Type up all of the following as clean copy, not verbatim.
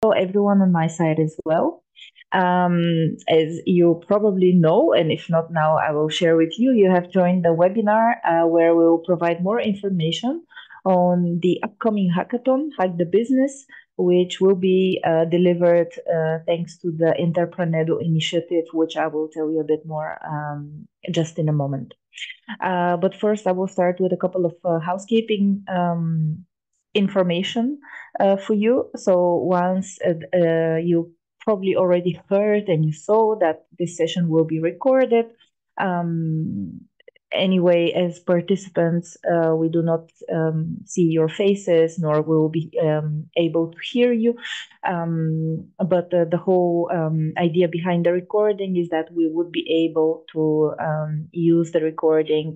everyone on my side as well. As you probably know, and if not now, I will share with you. You have joined the webinar where we will provide more information on the upcoming hackathon, Hack the Business, which will be delivered thanks to the ENTREPRENEDU initiative, which I will tell you a bit more just in a moment. But first, I will start with a couple of housekeeping information for you. So once you probably already heard and you saw that this session will be recorded. Anyway, as participants, we do not see your faces, nor will be able to hear you. But the whole idea behind the recording is that we would be able to use the recording.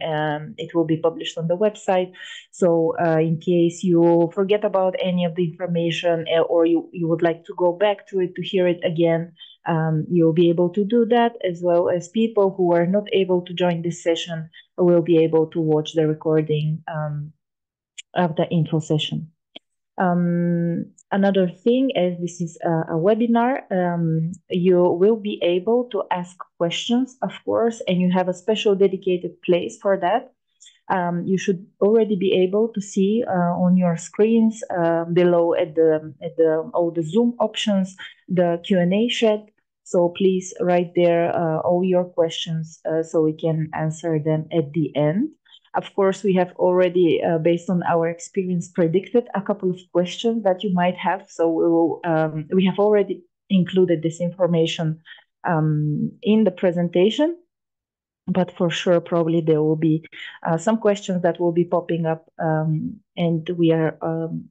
It will be published on the website. So in case you forget about any of the information or you would like to go back to it to hear it again, you'll be able to do that, as well as people who are not able to join this session will be able to watch the recording of the info session. Another thing, as this is a webinar, you will be able to ask questions, of course, and you have a special dedicated place for that. You should already be able to see on your screens below at all the Zoom options, the Q&A chat. So please write there all your questions so we can answer them at the end. Of course, we have already, based on our experience, predicted a couple of questions that you might have. So we have already included this information in the presentation. But for sure, probably there will be some questions that will be popping up, and we are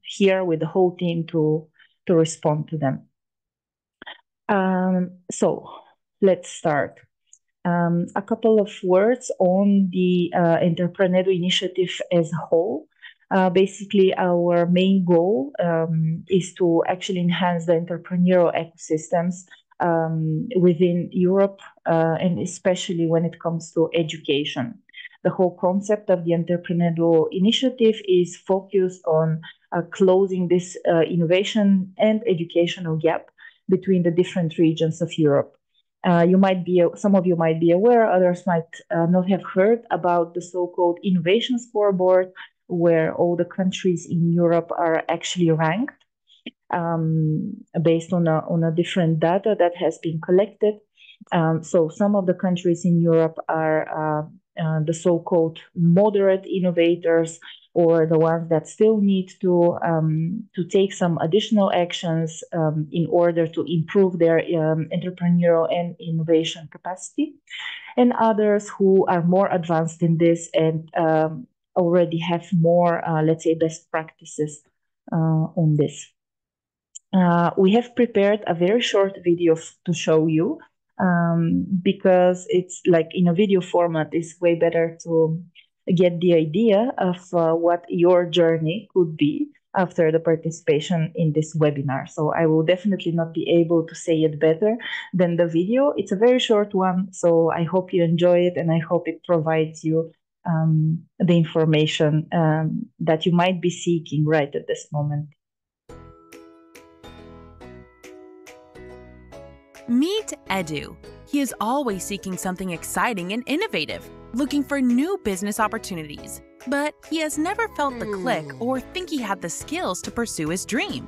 here with the whole team to respond to them. So let's start. A couple of words on the ENTREPRENEDU initiative as a whole. Basically, our main goal is to actually enhance the entrepreneurial ecosystems within Europe, and especially when it comes to education. The whole concept of the ENTREPRENEDU initiative is focused on closing this innovation and educational gap between the different regions of Europe. Some of you might be aware, others might not have heard about the so-called innovation scoreboard, where all the countries in Europe are actually ranked based on a different data that has been collected. So some of the countries in Europe are the so-called moderate innovators, or the ones that still need to take some additional actions in order to improve their entrepreneurial and innovation capacity, and others who are more advanced in this and already have more, let's say, best practices on this. We have prepared a very short video to show you because it's like in a video format, it's way better to get the idea of what your journey could be after the participation in this webinar. So I will definitely not be able to say it better than the video. It's a very short one, so I hope you enjoy it, and I hope it provides you the information that you might be seeking right at this moment. Meet Edu. He is always seeking something exciting and innovative, looking for new business opportunities. But he has never felt the click or think he had the skills to pursue his dream.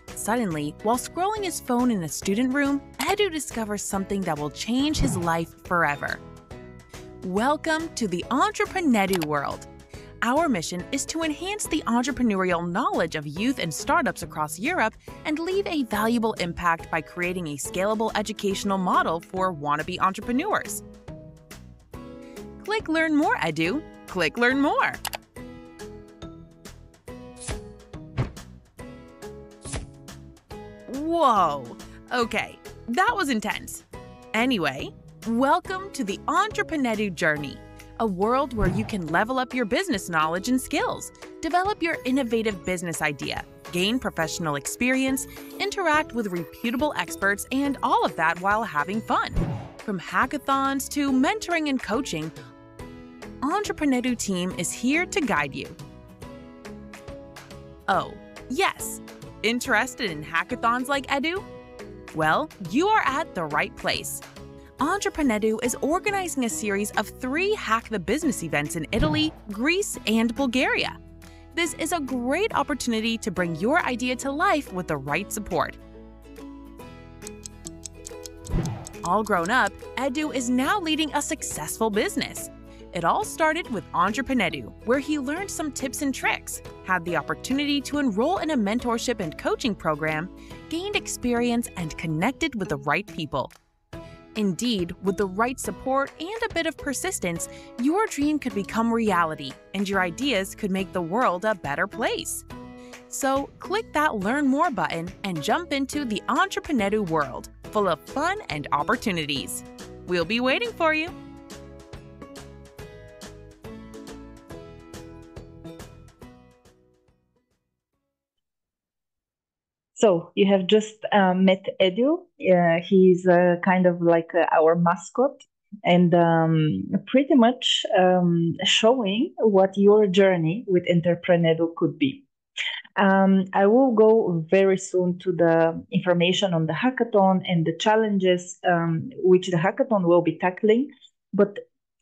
Suddenly, while scrolling his phone in a student room, Edu discovers something that will change his life forever. Welcome to the ENTREPRENEDU world. Our mission is to enhance the entrepreneurial knowledge of youth and startups across Europe and leave a valuable impact by creating a scalable educational model for wannabe entrepreneurs. Click Learn More, Edu. Click Learn More. Whoa. Okay, that was intense. Anyway, welcome to the ENTREPRENEDU journey. A world where you can level up your business knowledge and skills, develop your innovative business idea, gain professional experience, interact with reputable experts, and all of that while having fun. From hackathons to mentoring and coaching, ENTREPRENEDU team is here to guide you. Oh, yes, Interested in hackathons like Edu? Well, you are at the right place. ENTREPRENEDU is organizing a series of 3 Hack the Business events in Italy, Greece, and Bulgaria. This is a great opportunity to bring your idea to life with the right support. All grown up, Edu is now leading a successful business. It all started with ENTREPRENEDU, where he learned some tips and tricks, had the opportunity to enroll in a mentorship and coaching program, gained experience, and connected with the right people. Indeed, with the right support and a bit of persistence, your dream could become reality, and your ideas could make the world a better place. So click that Learn More button and jump into the ENTREPRENEDU world, full of fun and opportunities. We'll be waiting for you. So you have just met Edu. He's kind of like our mascot, and pretty much showing what your journey with Entreprenedu could be. I will go very soon to the information on the hackathon and the challenges which the hackathon will be tackling. But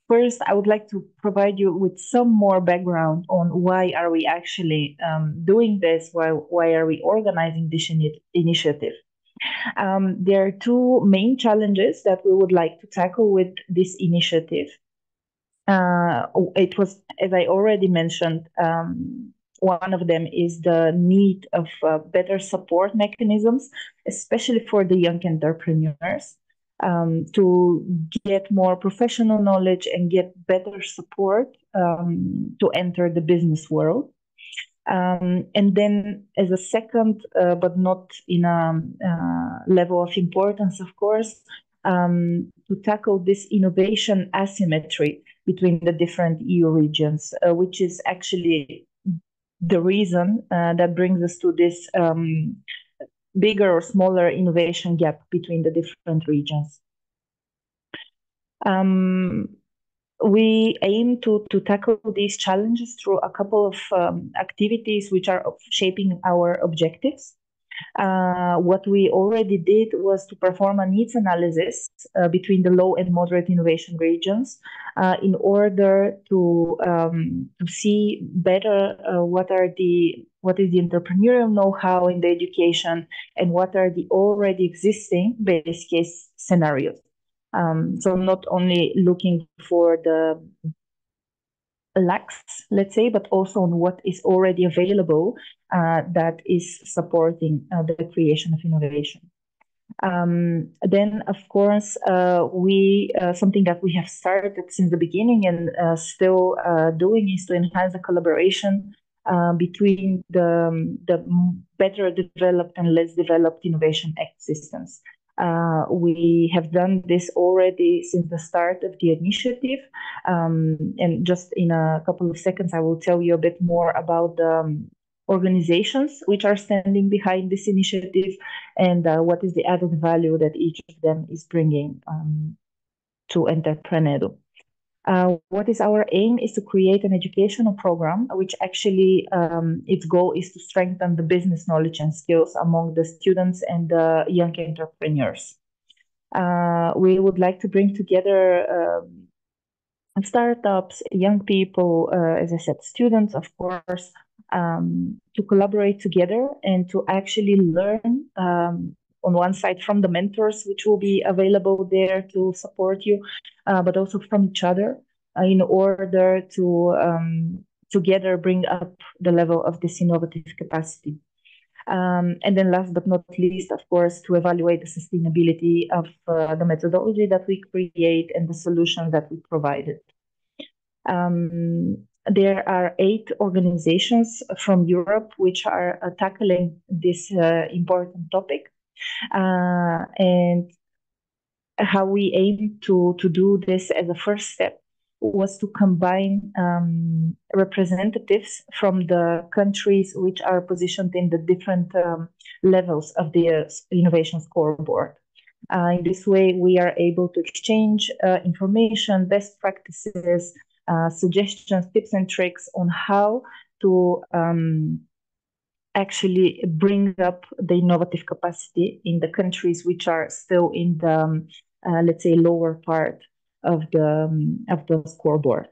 first, I would like to provide you with some more background on why are we actually doing this, why are we organizing this initiative. There are 2 main challenges that we would like to tackle with this initiative. It was, as I already mentioned, one of them is the need of better support mechanisms, especially for the young entrepreneurs, to get more professional knowledge and get better support to enter the business world. And then as a second, but not in a level of importance, of course, to tackle this innovation asymmetry between the different EU regions, which is actually the reason that brings us to this bigger or smaller innovation gap between the different regions. We aim to tackle these challenges through a couple of activities which are shaping our objectives. What we already did was to perform a needs analysis between the low and moderate innovation regions in order to see better what is the entrepreneurial know-how in the education and what are the already existing base case scenarios. So not only looking for the lacks, let's say, but also on what is already available that is supporting the creation of innovation. Then, of course, something that we have started since the beginning and still doing is to enhance the collaboration between the better developed and less developed innovation ecosystems. We have done this already since the start of the initiative. And just in a couple of seconds, I will tell you a bit more about the organizations which are standing behind this initiative and what is the added value that each of them is bringing to Entreprenedu. What is our aim is to create an educational program which actually its goal is to strengthen the business knowledge and skills among the students and the young entrepreneurs. We would like to bring together startups, young people, as I said, students, of course, to collaborate together and to actually learn on one side from the mentors, which will be available there to support you, but also from each other in order to together bring up the level of this innovative capacity. And then last but not least, of course, to evaluate the sustainability of the methodology that we create and the solutions that we provided. There are 8 organizations from Europe which are tackling this important topic. And how we aim to do this as a first step was to combine representatives from the countries which are positioned in the different levels of the innovation scoreboard. In this way, we are able to exchange information, best practices, suggestions, tips and tricks on how to actually bring up the innovative capacity in the countries which are still in the, let's say, lower part of the scoreboard.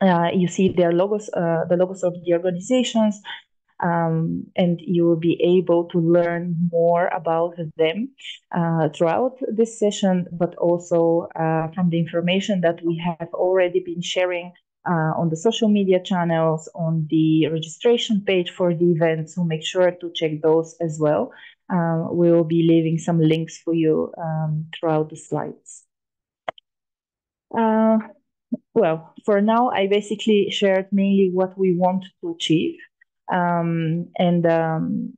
You see their logos, the logos of the organizations, and you will be able to learn more about them throughout this session, but also from the information that we have already been sharing on the social media channels, on the registration page for the event. So make sure to check those as well. We will be leaving some links for you throughout the slides. Well, for now, I basically shared mainly what we want to achieve and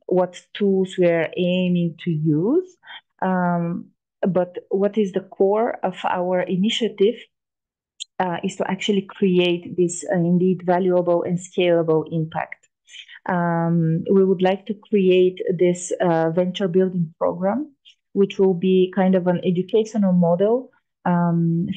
what tools we are aiming to use. But what is the core of our initiative is to actually create this indeed valuable and scalable impact. We would like to create this venture building program, which will be kind of an educational model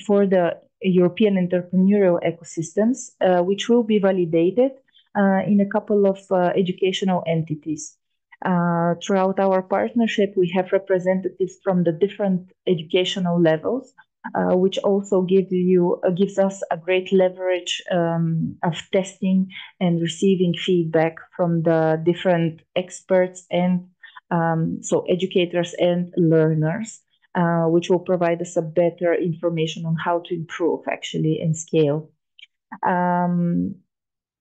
for the European entrepreneurial ecosystems, which will be validated in a couple of educational entities. Throughout our partnership, we have representatives from the different educational levels, which also gives us a great leverage of testing and receiving feedback from the different experts and so educators and learners, which will provide us a better information on how to improve actually and scale.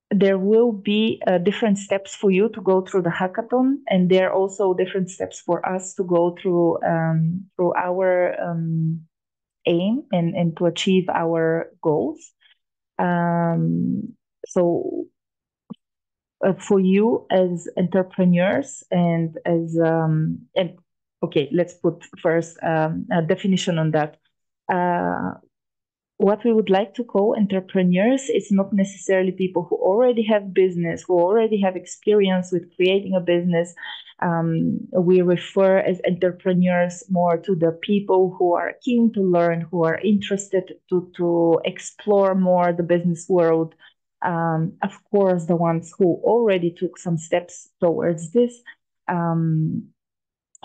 There will be different steps for you to go through the hackathon, and there are also different steps for us to go through our aim and to achieve our goals. So for you as entrepreneurs and as okay, let's put first a definition on that. What we would like to call entrepreneurs is not necessarily people who already have business, who already have experience with creating a business. We refer as entrepreneurs more to the people who are keen to learn, who are interested to explore more the business world. Of course, the ones who already took some steps towards this.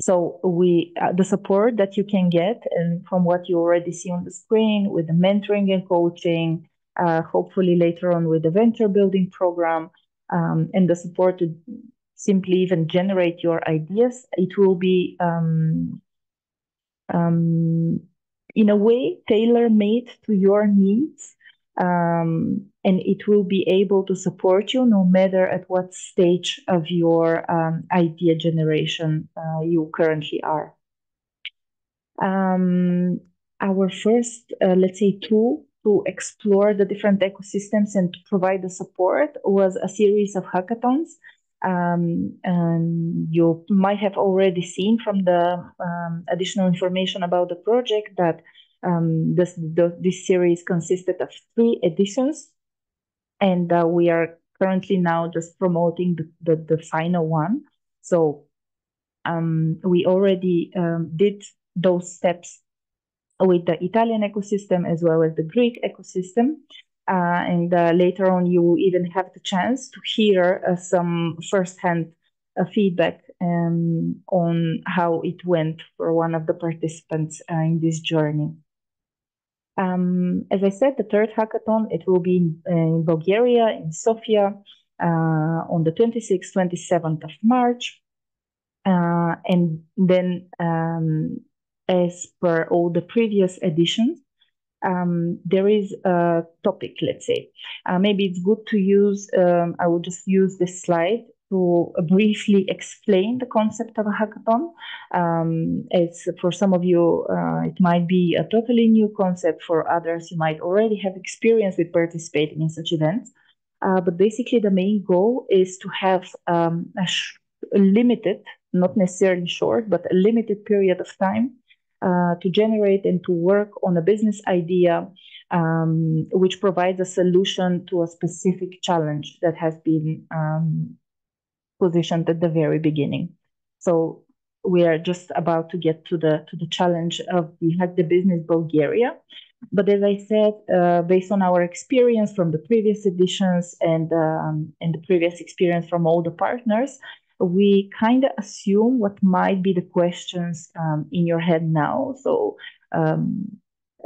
So the support that you can get, and from what you already see on the screen with the mentoring and coaching, hopefully later on with the venture building program, and the support to simply even generate your ideas, it will be in a way tailor-made to your needs, and it will be able to support you no matter at what stage of your idea generation you currently are. Our first, let's say, tool to explore the different ecosystems and to provide the support was a series of hackathons. And you might have already seen from the additional information about the project that this series consisted of 3 editions, and we are currently now just promoting the final one. So we already did those steps with the Italian ecosystem as well as the Greek ecosystem. And later on, you will even have the chance to hear some firsthand feedback on how it went for one of the participants in this journey. As I said, the 3rd hackathon, it will be in Bulgaria, in Sofia, on the 26th, 27th of March. And then, as per all the previous editions, there is a topic, let's say. Maybe it's good to use, I will just use this slide to briefly explain the concept of a hackathon. It's for some of you, it might be a totally new concept. For others, you might already have experience with participating in such events. But basically, the main goal is to have a limited, not necessarily short, but a limited period of time to generate and to work on a business idea which provides a solution to a specific challenge that has been positioned at the very beginning. So we are just about to get to the challenge of the HackTheBusiness Bulgaria, But as I said, based on our experience from the previous editions and the previous experience from all the partners, we kind of assume what might be the questions in your head now. So um,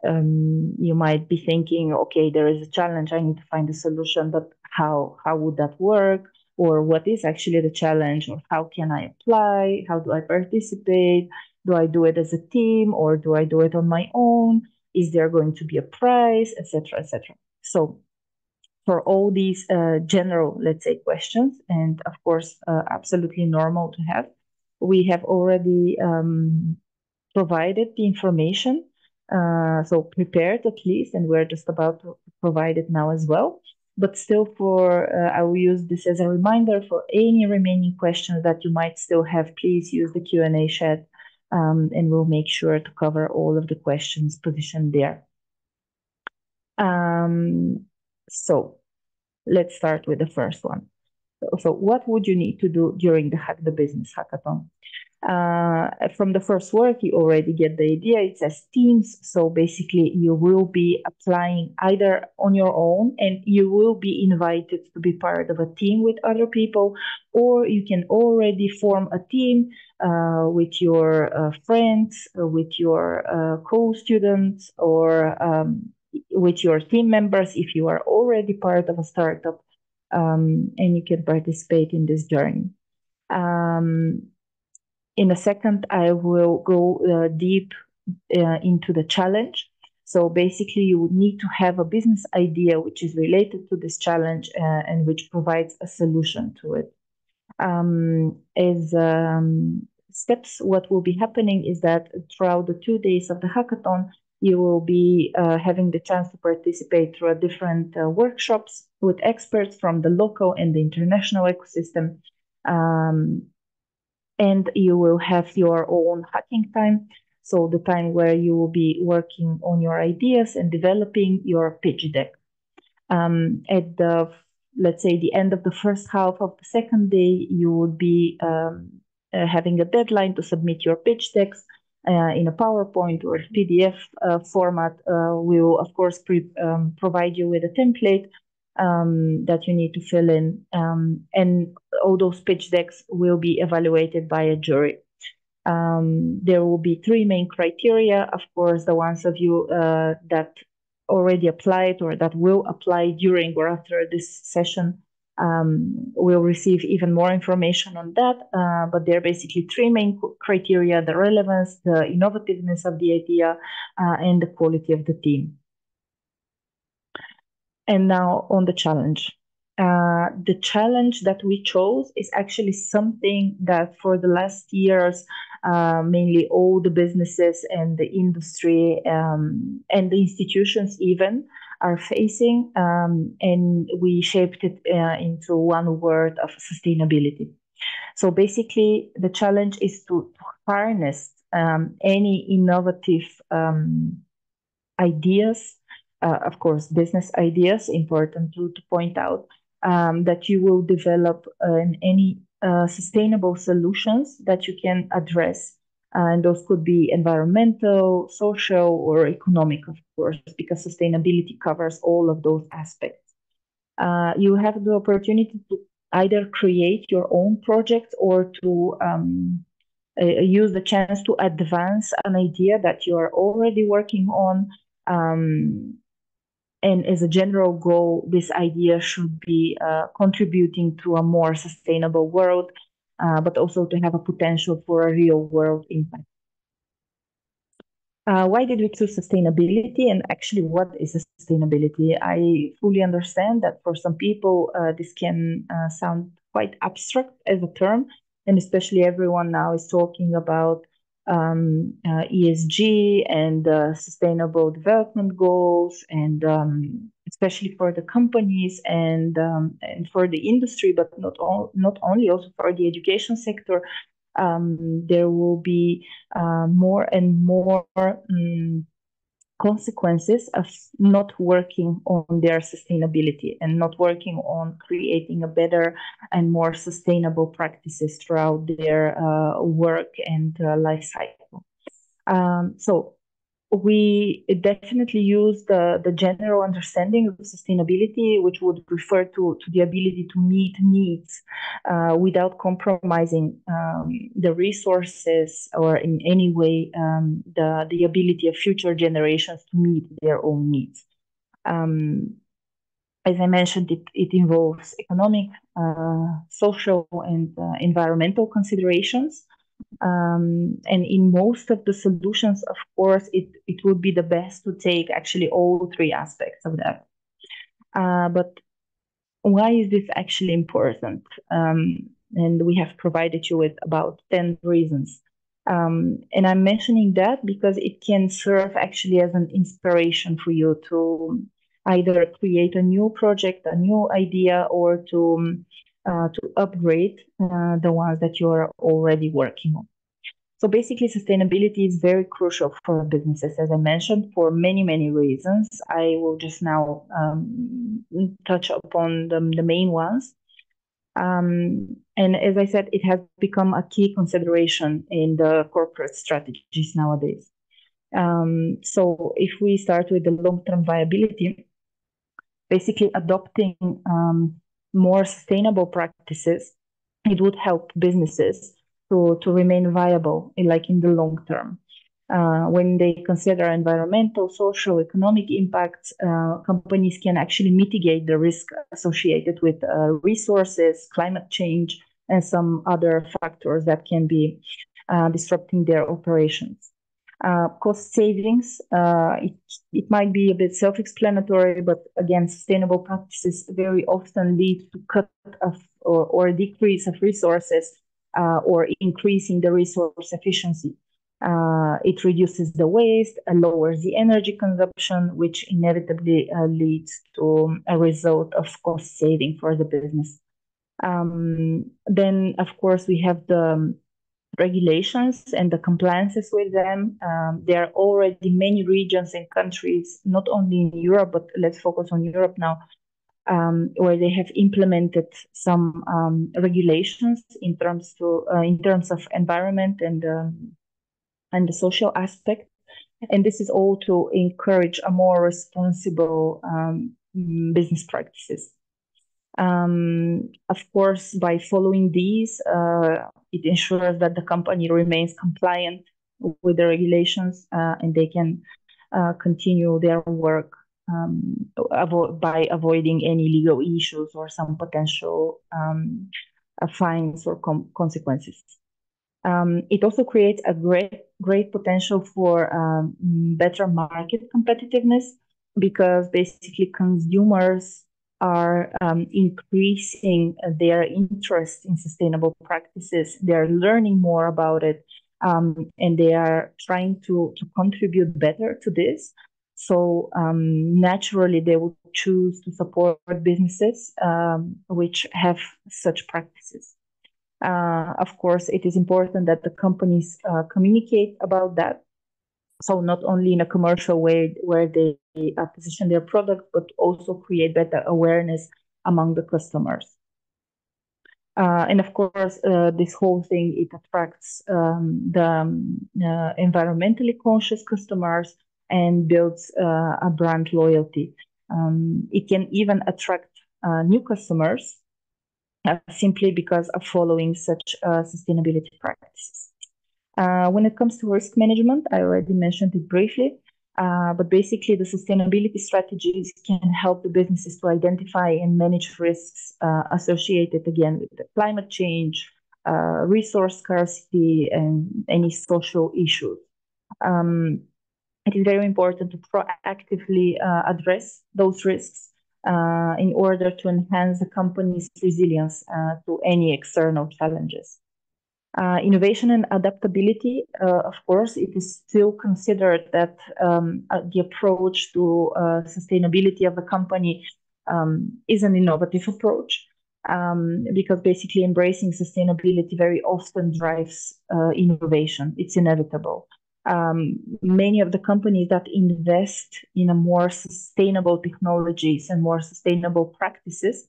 you might be thinking, okay, there is a challenge, I need to find a solution, but how would that work? Or what is actually the challenge? Or how can I apply? How do I participate? Do I do it as a team or do I do it on my own? Is there going to be a prize, etc., etc.? So for all these general, let's say, questions, and of course, absolutely normal to have, we have already provided the information, so prepared at least, and we're just about to provide it now as well. But still, I will use this as a reminder for any remaining questions that you might still have. Please use the Q&A chat, and we'll make sure to cover all of the questions positioned there. So let's start with the first one. So what would you need to do during the Hack the Business hackathon? From the first word, you already get the idea. It says teams. So basically, you will be applying either on your own and you will be invited to be part of a team with other people, or you can already form a team with your friends, with your co-students, or with your team members if you are already part of a startup, and you can participate in this journey. In a second, I will go deep into the challenge. So basically, you would need to have a business idea which is related to this challenge and which provides a solution to it. As steps, what will be happening is that throughout the 2 days of the hackathon, you will be having the chance to participate through different workshops with experts from the local and the international ecosystem. And you will have your own hacking time. So the time where you will be working on your ideas and developing your pitch deck. At the, let's say, the end of the first half of the second day, you would be having a deadline to submit your pitch decks in a PowerPoint or PDF format. We will, of course, provide you with a template that you need to fill in. And all those pitch decks will be evaluated by a jury. There will be 3 main criteria. Of course, the ones of you that already applied or that will apply during or after this session will receive even more information on that. But there are basically 3 main criteria: the relevance, the innovativeness of the idea, and the quality of the team. And now on the challenge. The challenge that we chose is actually something that for the last years, mainly all the businesses and the industry and the institutions even are facing, and we shaped it into one word of sustainability. So basically, the challenge is to harness any innovative ideas, of course, business ideas, important to point out, that you will develop any sustainable solutions that you can address. And those could be environmental, social, or economic, of course, because sustainability covers all of those aspects. You have the opportunity to either create your own project or to use the chance to advance an idea that you are already working on. And as a general goal, this idea should be contributing to a more sustainable world, but also to have a potential for a real world impact. Why did we choose sustainability? And actually, what is sustainability? I fully understand that for some people, this can sound quite abstract as a term, and especially everyone now is talking about ESG and sustainable development goals, and especially for the companies and for the industry, but not only, also for the education sector. There will be more and more consequences of not working on their sustainability and not working on creating a better and more sustainable practices throughout their work and life cycle. So we definitely use the general understanding of sustainability, which would refer to the ability to meet needs without compromising the resources or in any way the ability of future generations to meet their own needs. As I mentioned, it involves economic, social, and environmental considerations. And in most of the solutions, of course, it would be the best to take actually all three aspects of that. But why is this actually important? And we have provided you with about 10 reasons. And I'm mentioning that because it can serve actually as an inspiration for you to either create a new project, a new idea, or to upgrade the ones that you are already working on. So basically, sustainability is very crucial for businesses, as I mentioned, for many, many reasons. I will just now touch upon the main ones. And as I said, it has become a key consideration in the corporate strategies nowadays. So if we start with the long-term viability, basically adopting more sustainable practices, it would help businesses to remain viable in the long term. When they consider environmental, social, economic impacts, companies can actually mitigate the risk associated with resources, climate change, and some other factors that can be disrupting their operations. Cost savings, it might be a bit self-explanatory, but again, sustainable practices very often lead to cut of or decrease of resources or increasing the resource efficiency. It reduces the waste, lowers the energy consumption, which inevitably leads to a result of cost saving for the business. Then, of course, we have the regulations and the compliances with them. There are already many regions and countries, not only in Europe, but let's focus on Europe now, where they have implemented some regulations in terms of environment and the social aspect. And this is all to encourage a more responsible business practices. Of course, by following these, it ensures that the company remains compliant with the regulations and they can continue their work by avoiding any legal issues or some potential fines or consequences. It also creates a great potential for better market competitiveness, because basically consumers are increasing their interest in sustainable practices. They're learning more about it, and they are trying to contribute better to this. So naturally, they will choose to support businesses which have such practices. Of course, it is important that the companies communicate about that. So not only in a commercial way where they position their product, but also create better awareness among the customers. And of course, this whole thing, it attracts the environmentally conscious customers and builds a brand loyalty. It can even attract new customers simply because of following such sustainability practices. When it comes to risk management, I already mentioned it briefly, but basically the sustainability strategies can help the businesses to identify and manage risks associated, again, with the climate change, resource scarcity, and any social issues. It is very important to proactively address those risks in order to enhance the company's resilience to any external challenges. Innovation and adaptability, of course, it is still considered that the approach to sustainability of the company is an innovative approach, because basically embracing sustainability very often drives innovation. It's inevitable. Many of the companies that invest in a more sustainable technologies and more sustainable practices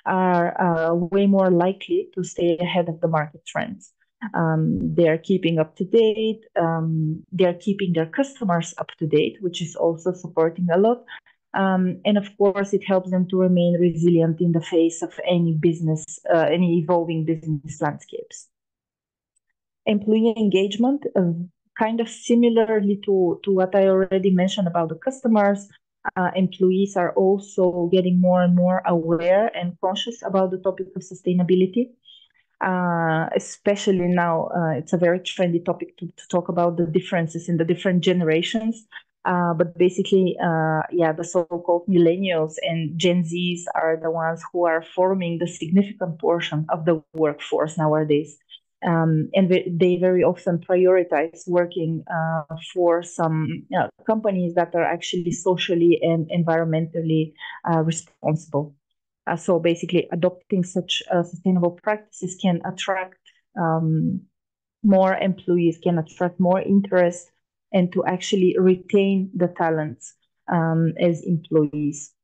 are way more likely to stay ahead of the market trends. They are keeping up to date. They are keeping their customers up to date, which is also supporting a lot. And of course, it helps them to remain resilient in the face of any business, any evolving business landscapes. Employee engagement, kind of similarly to what I already mentioned about the customers, employees are also getting more and more aware and conscious about the topic of sustainability. Especially now, it's a very trendy topic to talk about the differences in the different generations. But basically, the so-called millennials and Gen Zs are the ones who are forming the significant portion of the workforce nowadays. And they very often prioritize working for some companies that are actually socially and environmentally responsible. So basically, adopting such sustainable practices can attract more employees, can attract more interest, and to actually retain the talents as employees.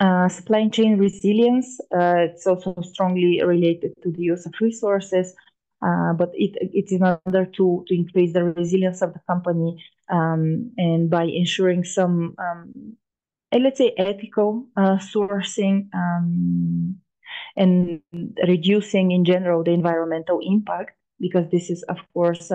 Supply chain resilience, it's also strongly related to the use of resources, but it's in order to increase the resilience of the company and by ensuring some let's say ethical sourcing and reducing in general the environmental impact, because this is of course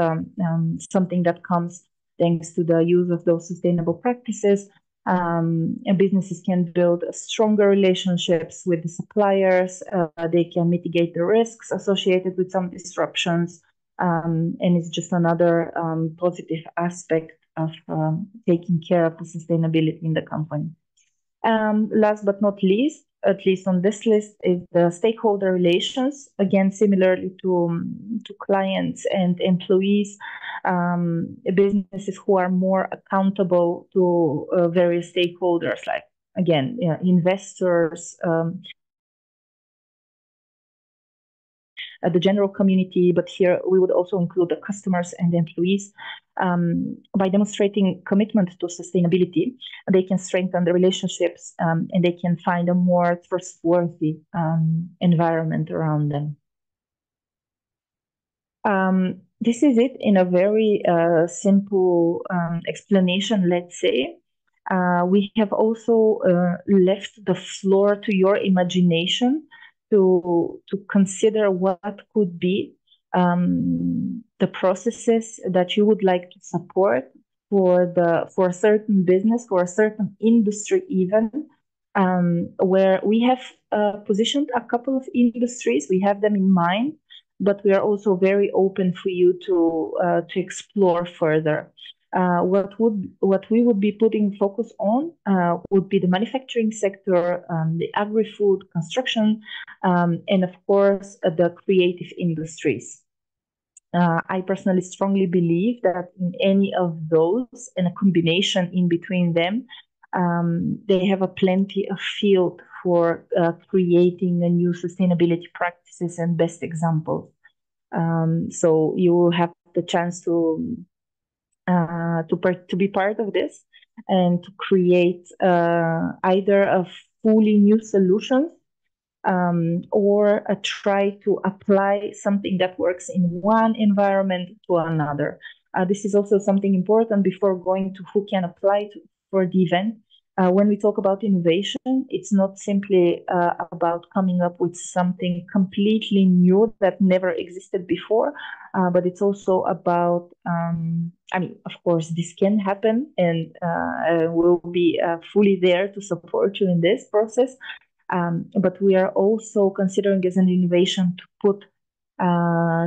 something that comes thanks to the use of those sustainable practices. And businesses can build stronger relationships with the suppliers. They can mitigate the risks associated with some disruptions, and it's just another positive aspect of taking care of the sustainability in the company. Last but not least, at least on this list, is the stakeholder relations. Again, similarly to clients and employees, businesses who are more accountable to various stakeholders, like, again, investors, the general community, but here we would also include the customers and the employees. By demonstrating commitment to sustainability, they can strengthen the relationships and they can find a more trustworthy environment around them. This is it in a very simple explanation, let's say. We have also left the floor to your imagination to consider what could be the processes that you would like to support for a certain business, for a certain industry even, where we have positioned a couple of industries. We have them in mind, but we are also very open for you to explore further. What we would be putting focus on would be the manufacturing sector, the agri-food, construction, and of course the creative industries. I personally strongly believe that in any of those and a combination in between them, they have a plenty of field for creating a new sustainability practices and best examples. So you will have the chance to be part of this and to create either a fully new solutions or try to apply something that works in one environment to another. This is also something important before going to who can apply for the event. When we talk about innovation, it's not simply about coming up with something completely new that never existed before, but it's also about, of course, this can happen, and we'll be fully there to support you in this process. But we are also considering as an innovation to put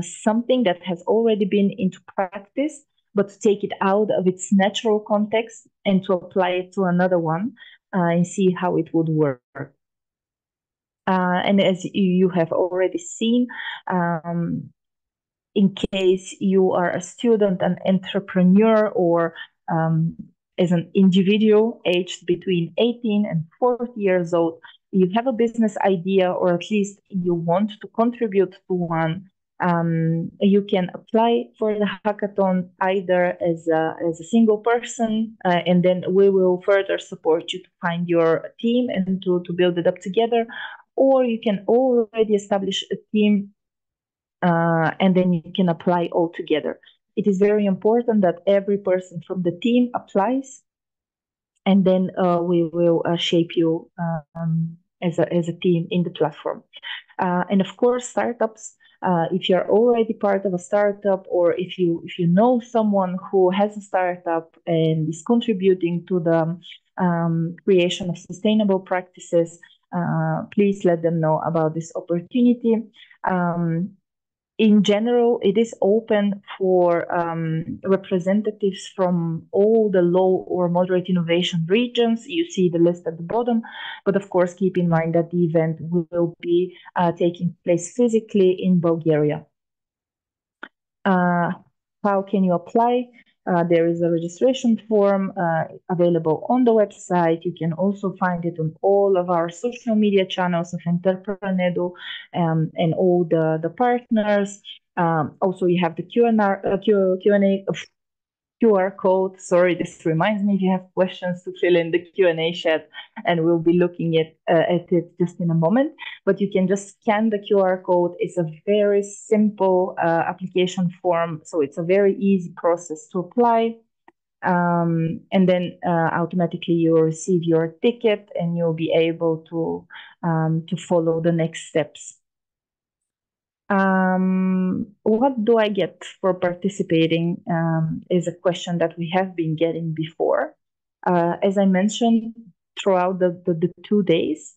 something that has already been into practice, but to take it out of its natural context and to apply it to another one and see how it would work. And as you have already seen, in case you are a student, an entrepreneur, or as an individual aged between 18 and 40 years old, you have a business idea, or at least you want to contribute to one, you can apply for the hackathon either as a single person, and then we will further support you to find your team and to build it up together, or you can already establish a team and then you can apply all together. It is very important that every person from the team applies, and then we will shape you as a team in the platform. And of course, startups. If you're already part of a startup, or if you know someone who has a startup and is contributing to the creation of sustainable practices, please let them know about this opportunity. In general, it is open for representatives from all the low or moderate innovation regions. You see the list at the bottom, but of course, keep in mind that the event will be taking place physically in Bulgaria. How can you apply? There is a registration form available on the website. You can also find it on all of our social media channels of ENTREPRENEDU and all the partners. Also, you have the Q&A QR code. Sorry, this reminds me, if you have questions, to fill in the Q&A chat, and we'll be looking at it just in a moment. But you can just scan the QR code. It's a very simple application form, so it's a very easy process to apply. And then automatically you will receive your ticket, and you'll be able to follow the next steps. What do I get for participating is a question that we have been getting before. As I mentioned, throughout the 2 days,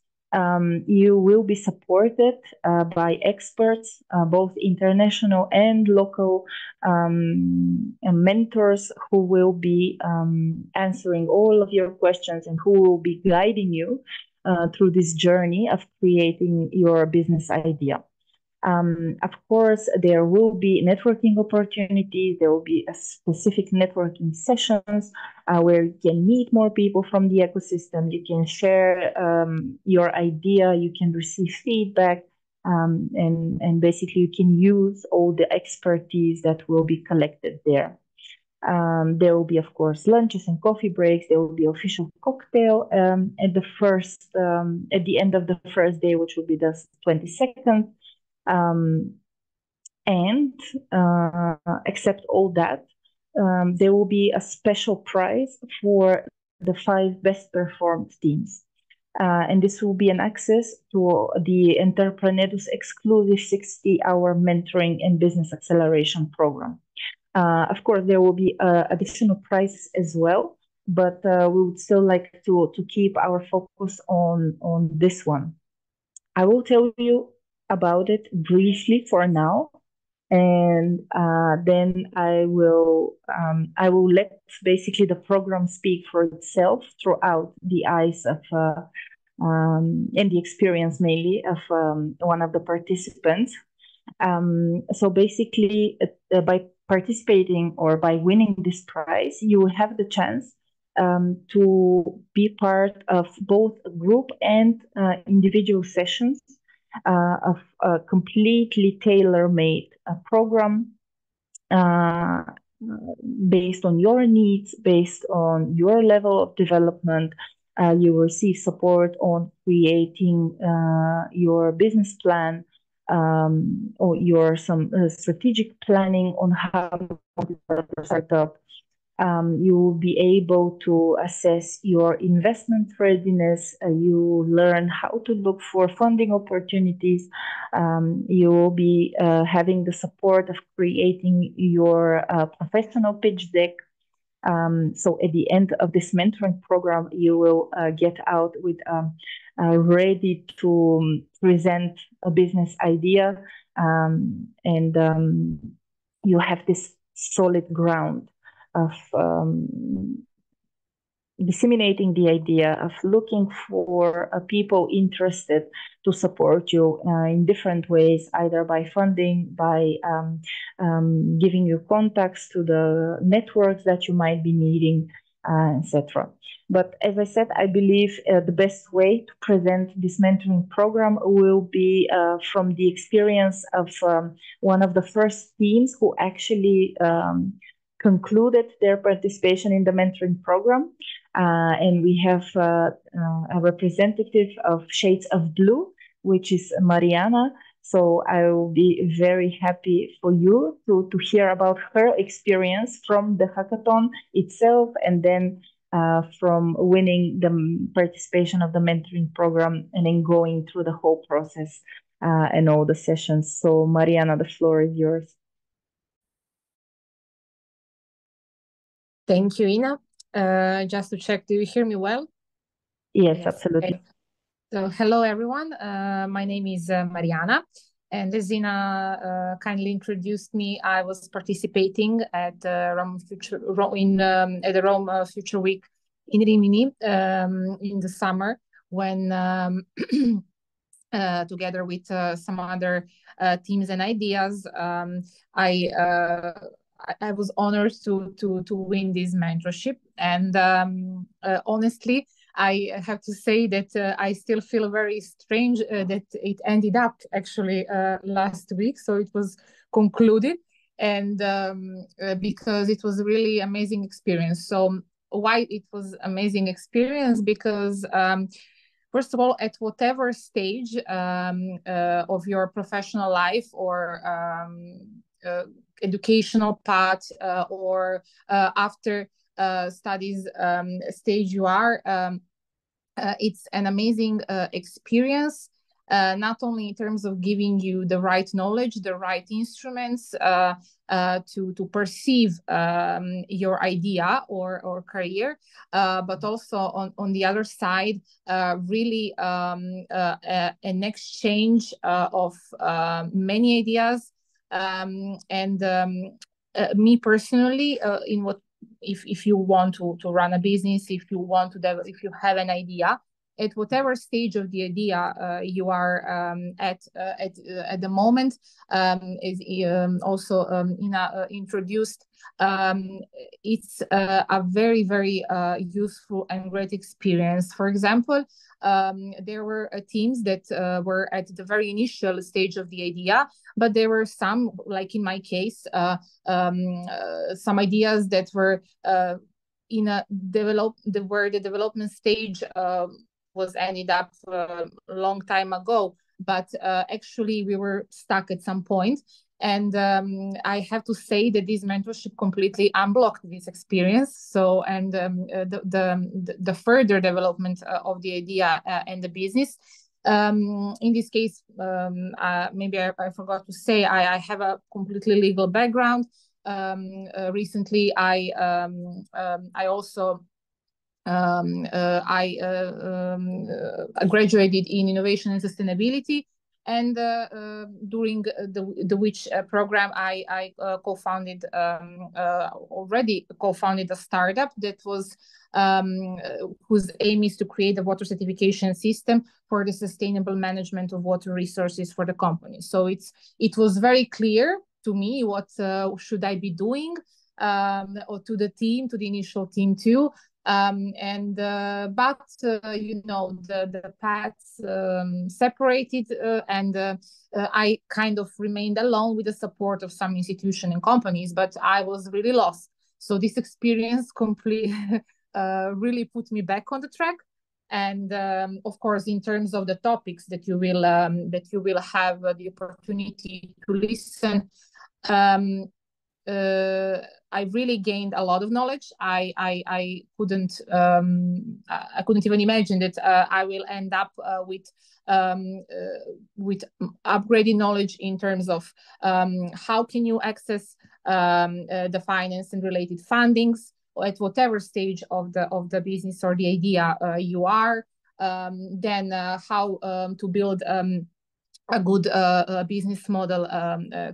you will be supported by experts, both international and local mentors, who will be answering all of your questions and who will be guiding you through this journey of creating your business idea. Of course, there will be networking opportunities. There will be a specific networking sessions where you can meet more people from the ecosystem. You can share your idea. You can receive feedback, and basically you can use all the expertise that will be collected there. There will be, of course, lunches and coffee breaks. There will be official cocktail at the end of the first day, which will be the 22nd. And except all that, there will be a special prize for the 5 best performed teams. And this will be an access to the ENTREPRENEDU's exclusive 60-hour mentoring and business acceleration program. Of course, there will be additional prizes as well, but we would still like to keep our focus on this one. I will tell you about it briefly for now, and then I will let basically the program speak for itself throughout the eyes of and the experience mainly of one of the participants. So basically, by participating or by winning this prize, you will have the chance to be part of both group and individual sessions of a completely tailor-made program based on your needs, based on your level of development. You will receive support on creating your business plan, or some strategic planning on how to develop your startup. You will be able to assess your investment readiness. You learn how to look for funding opportunities. You will be having the support of creating your professional pitch deck. So at the end of this mentoring program, you will get out with ready to present a business idea, and you have this solid ground of disseminating the idea, of looking for people interested to support you in different ways, either by funding, by giving you contacts to the networks that you might be needing, etc. But as I said, I believe the best way to present this mentoring program will be from the experience of one of the first teams who actually concluded their participation in the mentoring program. And we have a representative of Shades of Blue, which is Mariana. So I will be very happy for you to hear about her experience from the hackathon itself, and then from winning the participation of the mentoring program and then going through the whole process and all the sessions. So Mariana, the floor is yours. Thank you, Ina. Just to check, do you hear me well? Yes, absolutely. Okay. So hello, everyone. My name is Mariana. And as Ina kindly introduced me, I was participating at the Rome Future Week in Rimini in the summer, when together with some other teams and ideas, I was honored to win this mentorship. And honestly, I have to say that I still feel very strange that it ended up actually last week. So it was concluded, and because it was a really amazing experience. So why it was amazing experience? Because first of all, at whatever stage of your professional life or educational path or after studies stage you are, it's an amazing experience, not only in terms of giving you the right knowledge, the right instruments to perceive your idea or career, but also on the other side, really an exchange of many ideas. And me personally, in what if you want to run a business, if you want to if you have an idea, at whatever stage of the idea you are at the moment, is also Ina introduced. It's a very, very useful and great experience. For example, there were teams that were at the very initial stage of the idea, but there were some, like in my case, some ideas that were in a where the development stage was ended up a long time ago, but actually we were stuck at some point. And I have to say that this mentorship completely unblocked this experience. So, and the further development of the idea and the business. In this case, maybe I forgot to say, I have a completely legal background. Recently, I also graduated in innovation and sustainability, and during the which program I co-founded already co-founded a startup that was whose aim is to create a water certification system for the sustainable management of water resources for the company. So it was very clear to me what should I be doing, or to the team, to the initial team too. But you know, the paths separated, and I kind of remained alone with the support of some institutions and companies, but I was really lost. So this experience really put me back on the track. And of course, in terms of the topics that you will have the opportunity to listen, I really gained a lot of knowledge. I couldn't even imagine that I will end up with upgraded knowledge in terms of how can you access the finance and related fundings at whatever stage of the business or the idea you are. Then how to build a good business model,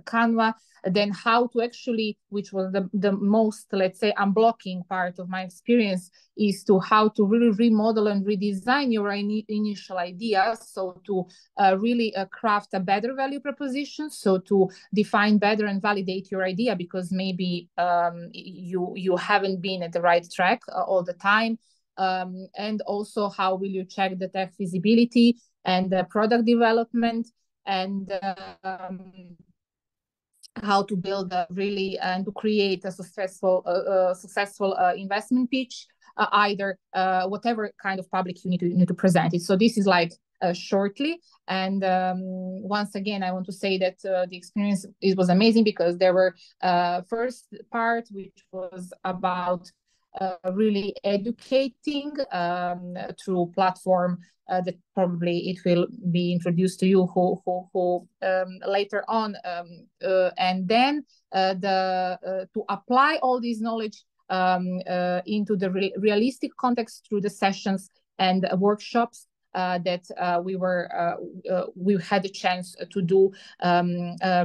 Canva. Then how to actually, which was the most, let's say, unblocking part of my experience, is to how to really remodel and redesign your initial idea. So to really craft a better value proposition. So to define better and validate your idea, because maybe you haven't been at the right track all the time. And also, how will you check the tech feasibility and the product development, and how to build really and to create a successful investment pitch, either whatever kind of public you need to present it. So this is like shortly. And once again, I want to say that the experience, it was amazing, because there were first part which was about really educating through platform that probably it will be introduced to you who later on, and then to apply all this knowledge into the realistic context through the sessions and workshops that we had a chance to do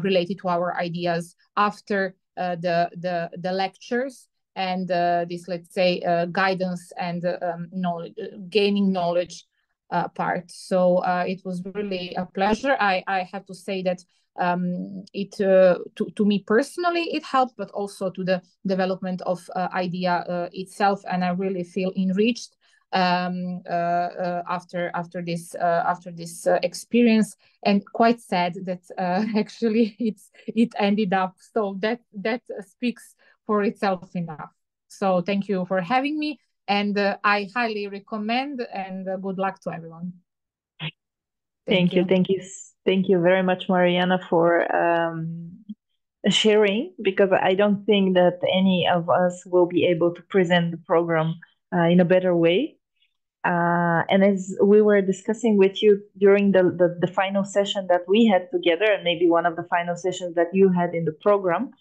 related to our ideas after the lectures, and this, let's say, guidance and knowledge, gaining knowledge part. So it was really a pleasure. I have to say that to me personally it helped, but also to the development of idea itself, and I really feel enriched after this experience, and quite sad that actually it ended up. So that speaks for itself enough. So thank you for having me, and I highly recommend, and good luck to everyone. Thank you very much, Mariana, for sharing, because I don't think that any of us will be able to present the program in a better way. And as we were discussing with you during the final session that we had together, and maybe one of the final sessions that you had in the program,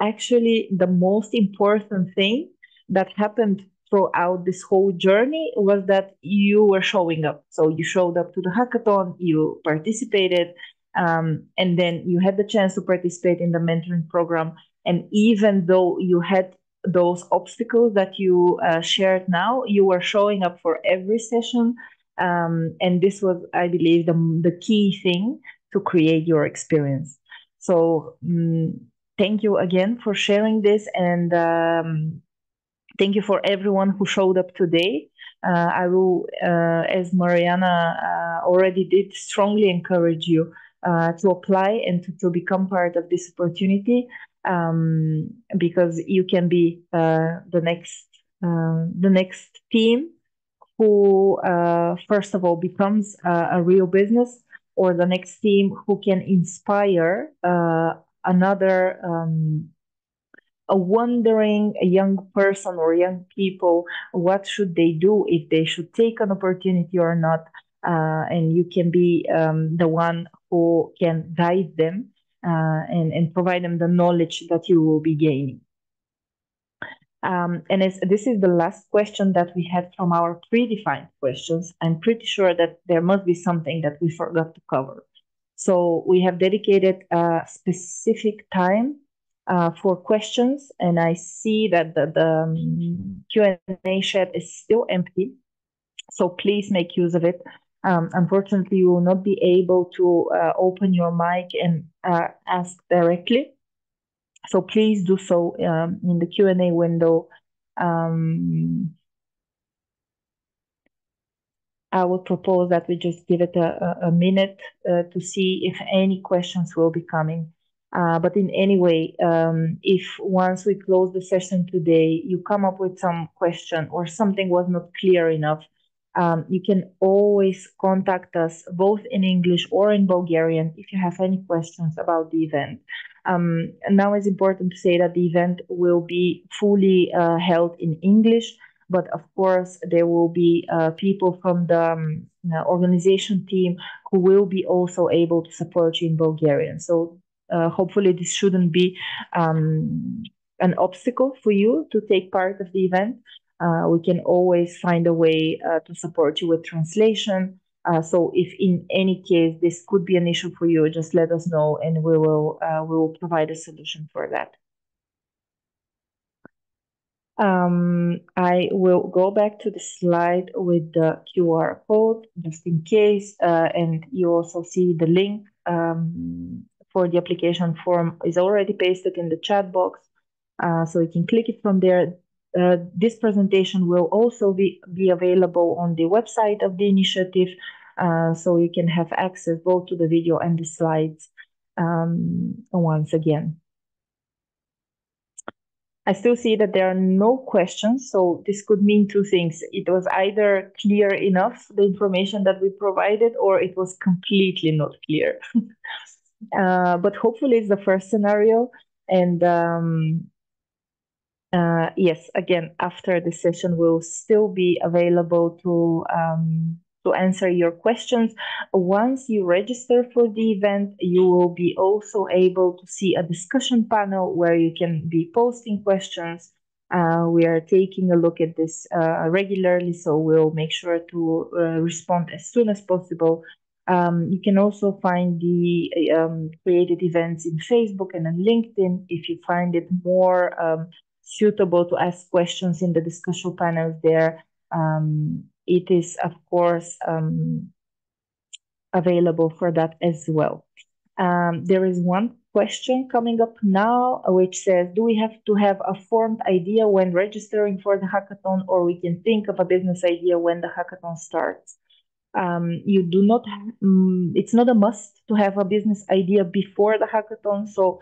actually the most important thing that happened throughout this whole journey was that you were showing up. So you showed up to the hackathon, you participated, and then you had the chance to participate in the mentoring program. And even though you had those obstacles that you shared now, you were showing up for every session. And this was, I believe, the key thing to create your experience. So thank you again for sharing this, and thank you for everyone who showed up today. I will, as Mariana already did, strongly encourage you to apply and to become part of this opportunity, because you can be the next team who, first of all, becomes a real business, or the next team who can inspire another a young person or young people. What should they do, if they should take an opportunity or not? And you can be the one who can guide them and provide them the knowledge that you will be gaining. And as this is the last question that we had from our predefined questions, I'm pretty sure that there must be something that we forgot to cover. So we have dedicated a specific time for questions, and I see that the Q&A chat is still empty. So please make use of it. Unfortunately, you will not be able to open your mic and ask directly. So please do so in the Q&A window. I would propose that we just give it a minute to see if any questions will be coming. But in any way, if once we close the session today, you come up with some question or something was not clear enough, you can always contact us both in English or in Bulgarian if you have any questions about the event. And now it's important to say that the event will be fully held in English, but of course there will be people from the organization team who will be also able to support you in Bulgarian. So hopefully this shouldn't be an obstacle for you to take part of the event. We can always find a way to support you with translation. So if in any case this could be an issue for you, just let us know and we will provide a solution for that. I will go back to the slide with the QR code just in case, and you also see the link for the application form is already pasted in the chat box, so you can click it from there. This presentation will also be available on the website of the initiative, so you can have access both to the video and the slides once again. I still see that there are no questions, so this could mean two things. It was either clear enough, the information that we provided, or it was completely not clear. But hopefully it's the first scenario. And yes, again, after the session, we'll still be available to answer your questions. Once you register for the event, you will be also able to see a discussion panel where you can be posting questions. We are taking a look at this regularly, so we'll make sure to respond as soon as possible. You can also find the created events in Facebook and on LinkedIn. If you find it more suitable to ask questions in the discussion panels there, it is, of course, available for that as well. There is one question coming up now, which says, do we have to have a formed idea when registering for the hackathon, or we can think of a business idea when the hackathon starts? You do not, it's not a must to have a business idea before the hackathon. So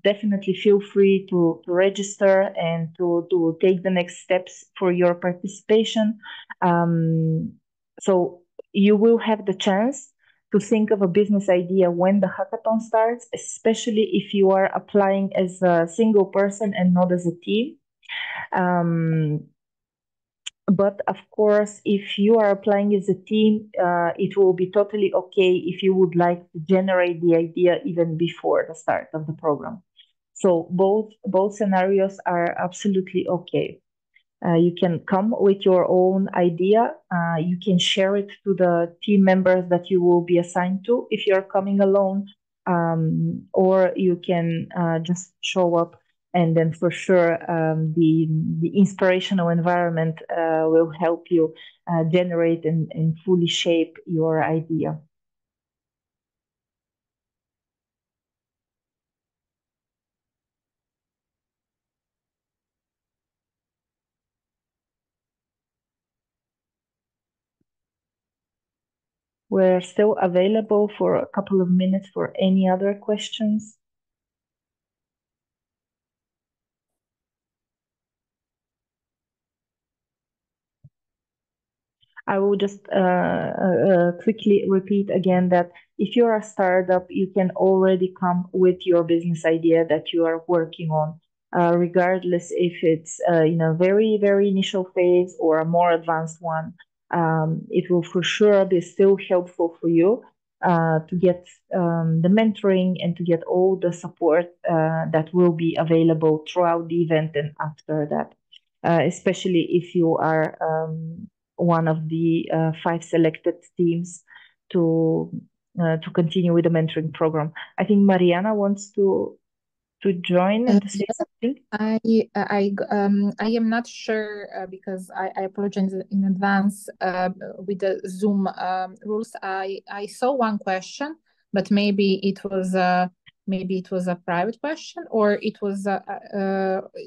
definitely feel free to register and to take the next steps for your participation. So you will have the chance to think of a business idea when the hackathon starts, especially if you are applying as a single person and not as a team. But of course, if you are applying as a team, it will be totally okay if you would like to generate the idea even before the start of the program. So both scenarios are absolutely okay. You can come with your own idea. You can share it to the team members that you will be assigned to if you're coming alone, or you can just show up, and then for sure the inspirational environment will help you generate and fully shape your idea. We're still available for a couple of minutes for any other questions. I will just quickly repeat again that if you're a startup, you can already come with your business idea that you are working on, regardless if it's in a very, very initial phase or a more advanced one. It will for sure be still helpful for you to get the mentoring and to get all the support that will be available throughout the event and after that, especially if you are one of the 5 selected teams to continue with the mentoring program. I think Mariana wants to join and to say something. I am not sure because I apologize in advance with the Zoom rules. I saw one question, but maybe it was a private question, or it was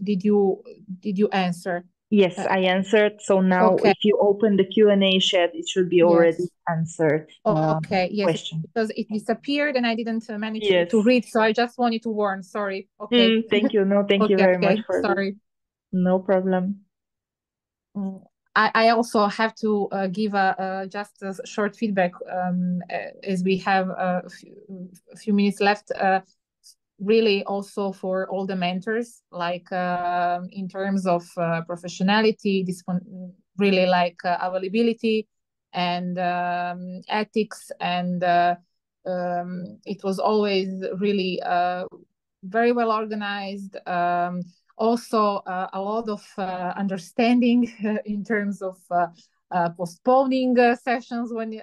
did you answer? Yes, I answered. So now Okay. if you open the Q&A chat, it should be already answered. Okay, yes, question. because it disappeared and I didn't manage Yes. to read, so I just wanted to warn. Sorry. Okay. Thank you. No, thank you very much for sorry. this. No problem. I also have to give just a short feedback as we have a few minutes left. Really, also for all the mentors, like in terms of professionality, really like availability and ethics, and it was always really very well organized. Also a lot of understanding in terms of postponing sessions when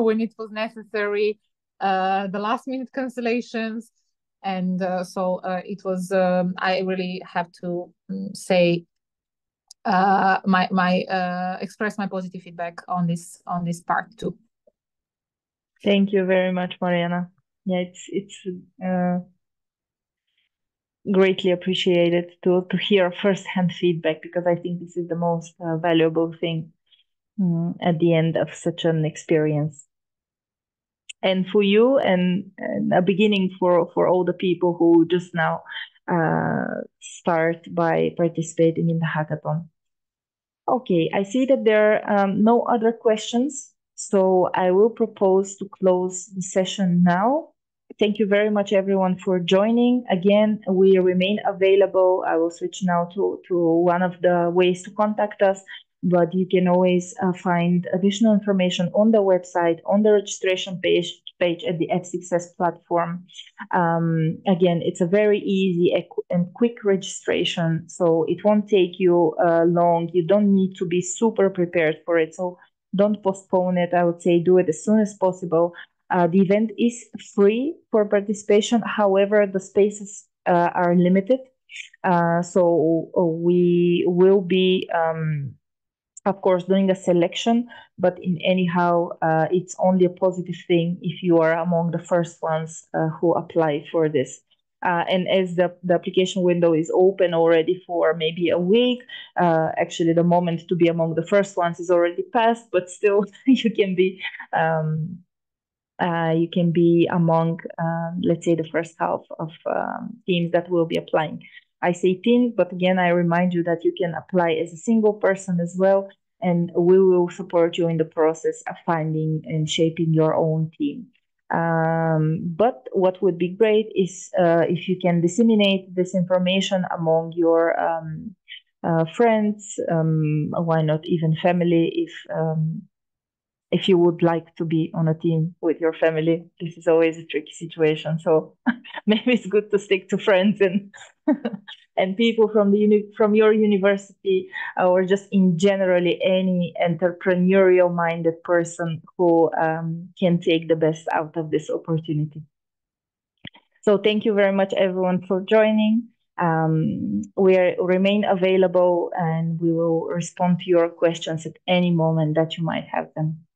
when it was necessary, the last minute cancellations, and so it was I really have to say express my positive feedback on this part too. Thank you very much, Mariana. Yeah, it's greatly appreciated to hear firsthand feedback, because I think this is the most valuable thing at the end of such an experience. And for you, and a beginning for all the people who just now start by participating in the hackathon. Okay, I see that there are no other questions, so I will propose to close the session now. Thank you very much, everyone, for joining. Again, we remain available. I will switch now to one of the ways to contact us, but you can always find additional information on the website, on the registration page at the F6S platform. Again, it's a very easy and quick registration, so it won't take you long. You don't need to be super prepared for it, so don't postpone it. I would say do it as soon as possible. The event is free for participation. However, the spaces are limited. So we will be, of course, doing a selection, but in anyhow, it's only a positive thing if you are among the first ones who apply for this. And as the application window is open already for maybe a week, actually the moment to be among the first ones is already passed, but still you can be among, let's say, the first half of teams that will be applying. I say teams, but again, I remind you that you can apply as a single person as well, and we will support you in the process of finding and shaping your own team. But what would be great is if you can disseminate this information among your friends, why not even family, if you would like to be on a team with your family. This is always a tricky situation, so maybe it's good to stick to friends and and people from from your university, or just in generally any entrepreneurial minded person who can take the best out of this opportunity. So thank you very much, everyone, for joining. We remain available, and we will respond to your questions at any moment that you might have them.